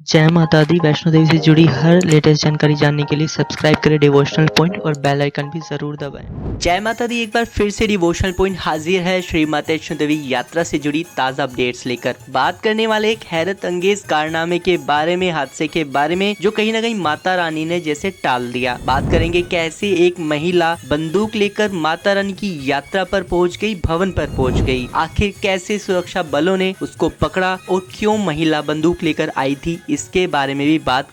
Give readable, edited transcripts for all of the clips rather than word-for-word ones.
जय माता दी। वैष्णो देवी से जुड़ी हर लेटेस्ट जानकारी जानने के लिए सब्सक्राइब करें डिवोशनल पॉइंट और बेल आइकन भी जरूर दबाएं। जय माता दी। एक बार फिर से डिवोशनल पॉइंट हाजिर है श्री माता वैष्णो देवी यात्रा से जुड़ी ताज़ा अपडेट्स लेकर। बात करने वाले एक हैरत अंगेज कारनामे के बारे में, हादसे के बारे में जो कहीं ना कहीं माता रानी ने जैसे टाल दिया। बात करेंगे कैसे एक महिला बंदूक लेकर माता रानी की यात्रा पर पहुंच गई, भवन पर पहुंच गई। आखिर कैसे सुरक्षा बलों ने उसको पकड़ा और क्यों महिला बंदूक लेकर आई थी, इसके बारे में भी बात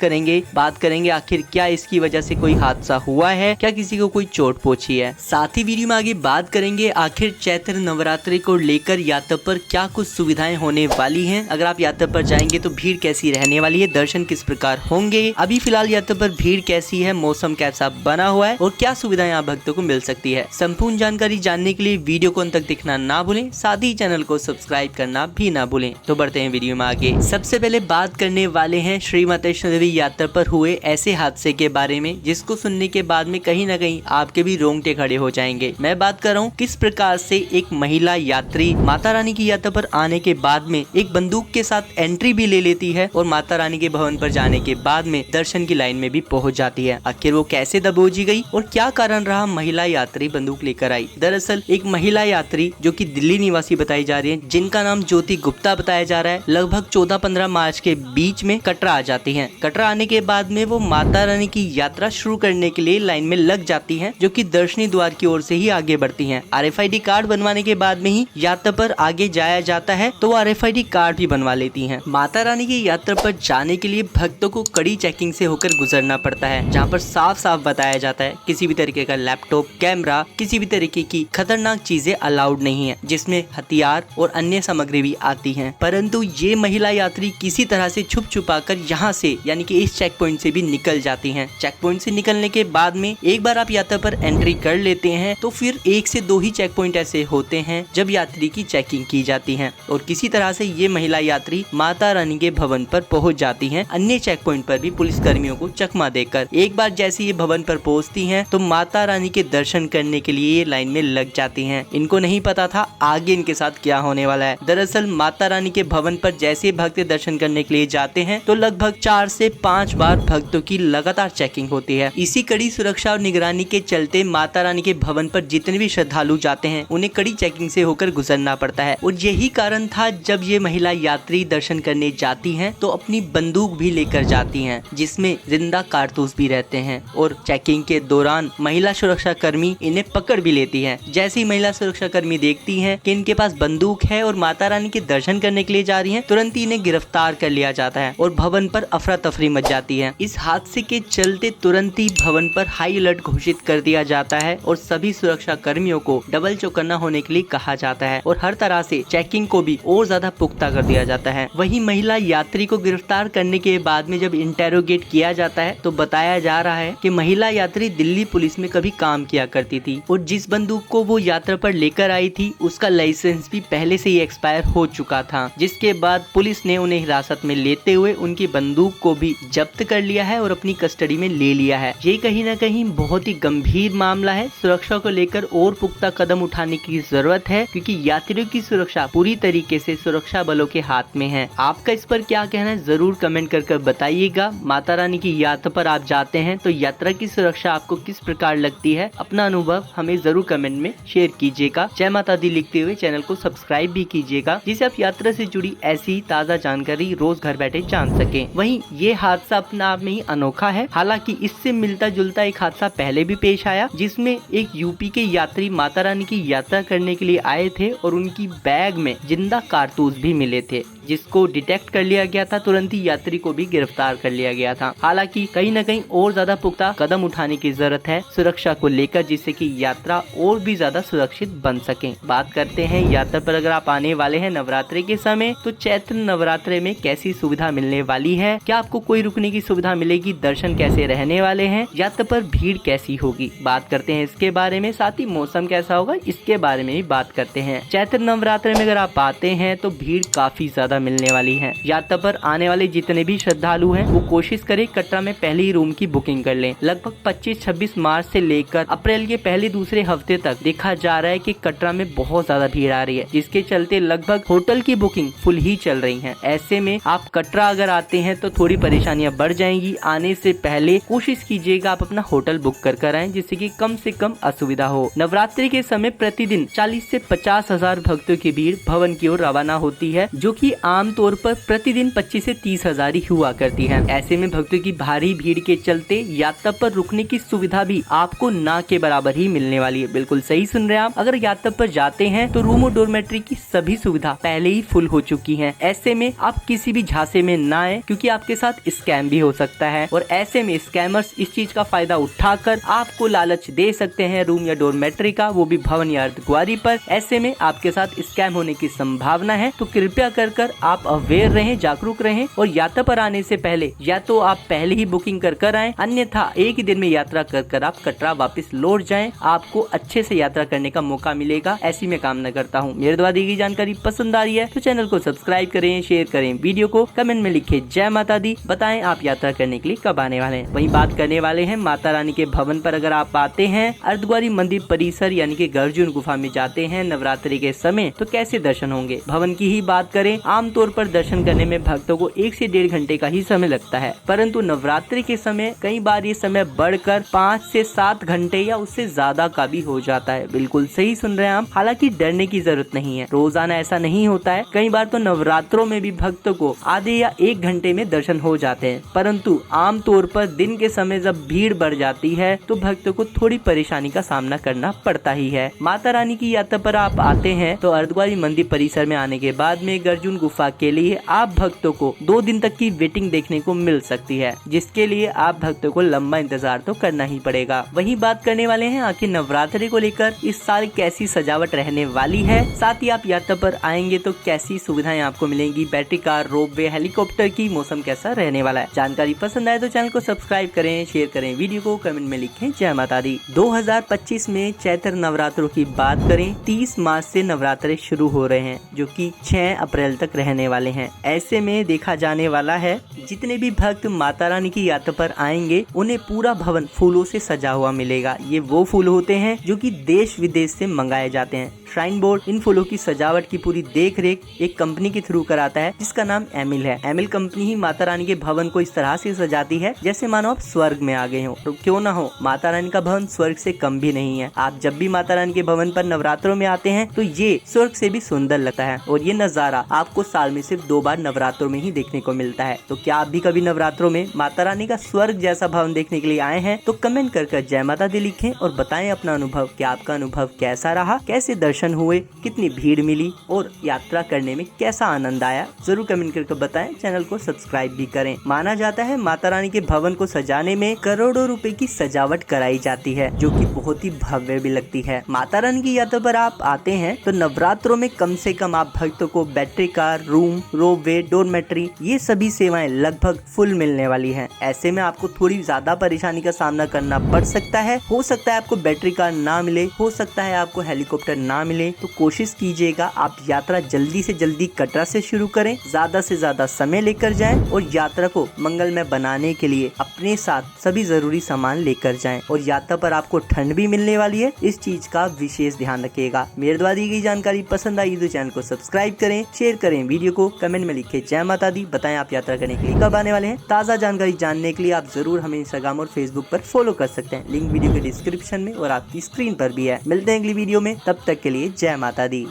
करेंगे आखिर क्या इसकी वजह से कोई हादसा हुआ है, क्या किसी को कोई चोट पहुंची है। साथ ही वीडियो में आगे बात करेंगे आखिर चैत्र नवरात्रि को लेकर यात्रा पर क्या कुछ सुविधाएं होने वाली हैं। अगर आप यात्रा पर जाएंगे तो भीड़ कैसी रहने वाली है, दर्शन किस प्रकार होंगे, अभी फिलहाल यात्रा पर भीड़ कैसी है, मौसम कैसा बना हुआ है और क्या सुविधाएं आप भक्तों को मिल सकती है। संपूर्ण जानकारी जानने के लिए वीडियो को अंत तक देखना ना भूलें, साथ ही चैनल को सब्सक्राइब करना भी ना भूलें। तो बढ़ते हैं वीडियो में आगे। सबसे पहले बात करने वाले हैं श्री माता वैष्णो देवी यात्रा पर हुए ऐसे हादसे के बारे में जिसको सुनने के बाद में कहीं ना कहीं आपके भी रोंगटे खड़े हो जाएंगे। मैं बात कर रहा हूँ किस प्रकार से एक महिला यात्री माता रानी की यात्रा पर आने के बाद में एक बंदूक के साथ एंट्री भी ले लेती है और माता रानी के भवन पर जाने के बाद में दर्शन की लाइन में भी पहुंच जाती है। आखिर वो कैसे दबोची गई और क्या कारण रहा महिला यात्री बंदूक लेकर आई। दरअसल एक महिला यात्री जो कि दिल्ली निवासी बताई जा रही है, जिनका नाम ज्योति गुप्ता बताया जा रहा है, लगभग 14-15 मार्च के बीच में कटरा आ जाती हैं। कटरा आने के बाद में वो माता रानी की यात्रा शुरू करने के लिए लाइन में लग जाती हैं, जो कि दर्शनी द्वार की ओर से ही आगे बढ़ती हैं। RFID कार्ड बनवाने के बाद में ही यात्रा पर आगे जाया जाता है, तो वो RFID कार्ड भी बनवा लेती हैं। माता रानी की यात्रा पर जाने के लिए भक्तों को कड़ी चेकिंग से होकर गुजरना पड़ता है, जहाँ पर साफ साफ बताया जाता है किसी भी तरीके का लैपटॉप, कैमरा, किसी भी तरीके की खतरनाक चीजें अलाउड नहीं है, जिसमें हथियार और अन्य सामग्री भी आती हैं। परंतु ये महिला यात्री किसी तरह से छुप छुपा कर यहाँ से यानी कि इस चेक पॉइंट से भी निकल जाती हैं। चेक पॉइंट से निकलने के बाद में एक बार आप यात्रा पर एंट्री कर लेते हैं तो फिर 1 से 2 ही चेक पॉइंट ऐसे होते हैं जब यात्री की चेकिंग की जाती है और किसी तरह से ये महिला यात्री माता रानी के भवन पर पहुंच जाती हैं। अन्य चेक पॉइंट पर भी पुलिस कर्मियों को चकमा देकर एक बार जैसे ये भवन पर पहुंचती हैं तो माता रानी के दर्शन करने के लिए ये लाइन में लग जाती हैं। इनको नहीं पता था आगे इनके साथ क्या होने वाला है। दरअसल माता रानी के भवन पर जैसे भक्त दर्शन करने के लिए जाते हैं तो लगभग 4 से 5 बार भक्तों की लगातार चेकिंग होती है। इसी कड़ी सुरक्षा और निगरानी के चलते माता रानी के भवन पर जितने भी श्रद्धालु जाते हैं उन्हें कड़ी चेकिंग से होकर गुजरना पड़ता है। और यही कारण था जब ये महिला यात्री दर्शन करने जाती हैं तो अपनी बंदूक भी लेकर जाती हैं, जिसमें जिंदा कारतूस भी रहते हैं। और चेकिंग के दौरान महिला सुरक्षा कर्मी इन्हें पकड़ भी लेती है। जैसे ही महिला सुरक्षा कर्मी देखती हैं कि इनके पास बंदूक है और माता रानी के दर्शन करने के लिए जा रही हैं, तुरंत ही इन्हें गिरफ्तार कर लिया जाता है और भवन पर अफरा तफरी मच जाती है। इस हादसे के चलते तुरंत ही भवन पर हाई अलर्ट घोषित कर दिया जाता है और सभी सुरक्षा कर्मियों को डबल चौकन्ना होने के लिए कहा जाता है और हर तरह से चेकिंग को भी और ज्यादा पुख्ता कर दिया जाता है। वहीं महिला यात्री को गिरफ्तार करने के बाद में जब इंटेरोगेट किया जाता है तो बताया जा रहा है कि महिला यात्री दिल्ली पुलिस में कभी काम किया करती थी और जिस बंदूक को वो यात्रा पर लेकर आई थी उसका लाइसेंस भी पहले से ही एक्सपायर हो चुका था, जिसके बाद पुलिस ने उन्हें हिरासत में लेते हुए उनकी बंदूक को भी जब्त कर लिया है और अपनी कस्टडी में ले लिया है। ये कहीं ना कहीं बहुत ही गंभीर मामला है। सुरक्षा को लेकर और पुख्ता कदम उठाने की जरूरत है, क्योंकि यात्रियों की सुरक्षा पूरी तरीके से सुरक्षा बलों के हाथ में है। आपका इस पर क्या कहना है जरूर कमेंट कर बताइएगा। माता रानी की यात्रा पर आप जाते हैं तो यात्रा की सुरक्षा आपको किस प्रकार लगती है, अपना अनुभव हमें जरूर कमेंट में शेयर कीजिएगा। जय माता दी लिखते हुए चैनल को सब्सक्राइब भी कीजिएगा, जिससे आप यात्रा से जुड़ी ऐसी ताज़ा जानकारी रोज घर बैठे जान सकें। वहीं ये हादसा अपने आप में ही अनोखा है। हालांकि इससे मिलता जुलता एक हादसा पहले भी पेश आया, जिसमें एक यूपी के यात्री माता रानी की यात्रा करने के लिए आए थे और उनकी बैग में जिंदा कारतूस भी मिले थे, जिसको डिटेक्ट कर लिया गया था। तुरंत ही यात्री को भी गिरफ्तार कर लिया गया था। हालांकि कहीं न कहीं और ज्यादा पुख्ता कदम उठाने की जरूरत है सुरक्षा को लेकर, जिससे कि यात्रा और भी ज्यादा सुरक्षित बन सके। बात करते हैं यात्रा पर अगर आप आने वाले हैं नवरात्रि के समय, तो चैत्र नवरात्रि में कैसी सुविधा मिलने वाली है, क्या आपको कोई रुकने की सुविधा मिलेगी, दर्शन कैसे रहने वाले हैं, यात्रा पर भीड़ कैसी होगी, बात करते हैं इसके बारे में। साथ ही मौसम कैसा होगा इसके बारे में भी बात करते हैं। चैत्र नवरात्रि में अगर आप आते हैं तो भीड़ काफी ज्यादा ज्यादा मिलने वाली है। यात्रा पर आने वाले जितने भी श्रद्धालु हैं वो कोशिश करें कटरा में पहले ही रूम की बुकिंग कर लें। लगभग 25-26 मार्च से लेकर अप्रैल के पहले दूसरे हफ्ते तक देखा जा रहा है कि कटरा में बहुत ज्यादा भीड़ आ रही है, जिसके चलते लगभग होटल की बुकिंग फुल ही चल रही है। ऐसे में आप कटरा अगर आते हैं तो थोड़ी परेशानियां बढ़ जाएंगी। आने से पहले कोशिश कीजिएगा आप अपना होटल बुक कर आएं, जिससे कि कम से कम असुविधा हो। नवरात्रि के समय प्रतिदिन 40 से 50 हजार भक्तों की भीड़ भवन की ओर रवाना होती है, जो कि आमतौर पर प्रतिदिन 25 से 30 हजार ही हुआ करती है। ऐसे में भक्तों की भारी भीड़ के चलते यात्रा पर रुकने की सुविधा भी आपको ना के बराबर ही मिलने वाली है। बिल्कुल सही सुन रहे हैं आप। अगर यात्रा पर जाते हैं तो रूम और डॉर्मेट्री की सभी सुविधा पहले ही फुल हो चुकी है। ऐसे में आप किसी भी झांसे में ना आए, क्योंकि आपके साथ स्कैम भी हो सकता है और ऐसे में स्कैमर्स इस चीज का फायदा उठाकर आपको लालच दे सकते हैं रूम या डॉर्मेट्री का, वो भी भवन या अर्धकुंवारी पर। ऐसे में आपके साथ स्कैम होने की संभावना है, तो कृपया कर आप अवेयर रहें, जागरूक रहें और यात्रा पर आने से पहले या तो आप पहले ही बुकिंग कर आए, अन्यथा एक ही दिन में यात्रा कर आप कटरा वापस लौट जाएं। आपको अच्छे से यात्रा करने का मौका मिलेगा, ऐसी मैं कामना करता हूँ। मेरे द्वारा दी गई जानकारी पसंद आ रही है तो चैनल को सब्सक्राइब करें, शेयर करें, वीडियो को कमेंट में लिखे जय माता दी, बताएं आप यात्रा करने के लिए कब आने वाले हैं। वहीं बात करने वाले हैं माता रानी के भवन पर। अगर आप आते हैं अर्धकुंवारी मंदिर परिसर यानी कि गर्जुन गुफा में जाते हैं नवरात्रि के समय, तो कैसे दर्शन होंगे। भवन की ही बात करें, आमतौर पर दर्शन करने में भक्तों को 1 से 1.5 घंटे का ही समय लगता है, परंतु नवरात्रि के समय कई बार ये समय बढ़कर 5 से 7 घंटे या उससे ज्यादा का भी हो जाता है। बिल्कुल सही सुन रहे हैं आप। हालांकि डरने की जरूरत नहीं है, रोजाना ऐसा नहीं होता है। कई बार तो नवरात्रों में भी भक्तों को आधे या 1 घंटे में दर्शन हो जाते हैं, परंतु आमतौर पर दिन के समय जब भीड़ बढ़ जाती है तो भक्तों को थोड़ी परेशानी का सामना करना पड़ता ही है। माता रानी की यात्रा पर आप आते हैं तो अर्धकुंवारी मंदिर परिसर में आने के बाद में गर्जुन गुफा के लिए आप भक्तों को 2 दिन तक की वेटिंग देखने को मिल सकती है, जिसके लिए आप भक्तों को लंबा इंतजार तो करना ही पड़ेगा। वही बात करने वाले हैं आखिर नवरात्रि को लेकर इस साल कैसी सजावट रहने वाली है, साथ ही आप यात्रा पर आएंगे तो कैसी सुविधाएं आपको मिलेंगी, बैटरी कार, रोपवे, हेलीकॉप्टर की, मौसम कैसा रहने वाला है। जानकारी पसंद आए तो चैनल को सब्सक्राइब करें, शेयर करें, वीडियो को कमेंट में लिखें जय माता दी। 2025 में चैत्र नवरात्रों की बात करें, 30 मार्च से नवरात्रे शुरू हो रहे हैं, जो कि 6 अप्रैल तक रहने वाले हैं। ऐसे में देखा जाने वाला है जितने भी भक्त माता रानी की यात्रा पर आएंगे उन्हें पूरा भवन फूलों से सजा हुआ मिलेगा। ये वो फूल होते हैं जो कि देश विदेश से मंगाए जाते हैं। श्राइन बोर्ड इन फूलों की सजावट की पूरी देख रेख एक कंपनी के थ्रू कराता है, जिसका नाम एमिल है। एमिल कंपनी ही माता रानी के भवन को इस तरह से सजाती है जैसे मानो आप स्वर्ग में आ गए हो। तो क्यों ना हो, माता रानी का भवन स्वर्ग से कम भी नहीं है। आप जब भी माता रानी के भवन पर नवरात्रों में आते हैं तो ये स्वर्ग से भी सुंदर लगता है और ये नजारा आपको साल में सिर्फ 2 बार नवरात्रों में ही देखने को मिलता है। तो क्या आप भी कभी नवरात्रों में माता रानी का स्वर्ग जैसा भवन देखने के लिए आए हैं तो कमेंट कर जय माता दी लिखें और बताएं अपना अनुभव। क्या आपका अनुभव कैसा रहा, कैसे दर्शन हुए, कितनी भीड़ मिली और यात्रा करने में कैसा आनंद आया, जरूर कमेंट करके बताएं। चैनल को सब्सक्राइब भी करें। माना जाता है माता रानी के भवन को सजाने में करोड़ों रुपए की सजावट कराई जाती है, जो कि बहुत ही भव्य भी लगती है। माता रानी की यात्रा पर आप आते हैं तो नवरात्रों में कम से कम आप भक्तों को battery car, room, ropeway, dormitory ये सभी सेवाएं लगभग फुल मिलने वाली है। ऐसे में आपको थोड़ी ज्यादा परेशानी का सामना करना पड़ सकता है। हो सकता है आपको बैटरी कार ना मिले, हो सकता है आपको हेलीकॉप्टर ना मिले, तो कोशिश कीजिएगा आप यात्रा जल्दी से जल्दी कटरा से शुरू करें, ज्यादा से ज्यादा समय लेकर जाएं और यात्रा को मंगलमय बनाने के लिए अपने साथ सभी जरूरी सामान लेकर जाएं। और यात्रा पर आपको ठंड भी मिलने वाली है, इस चीज का विशेष ध्यान रखिएगा। मेरे द्वारा दी गई जानकारी पसंद आई तो चैनल को सब्सक्राइब करें, शेयर करें, वीडियो को कमेंट में लिखे जय माता दी, बताएं आप यात्रा करने के लिए कब आने वाले हैं। ताज़ा जानकारी जानने के लिए आप जरूर हमें इंस्टाग्राम और फेसबुक पर फॉलो कर सकते हैं, लिंक वीडियो के डिस्क्रिप्शन में और आपकी स्क्रीन पर भी है। मिलते हैं अगली वीडियो में, तब तक के लिए जय माता दी।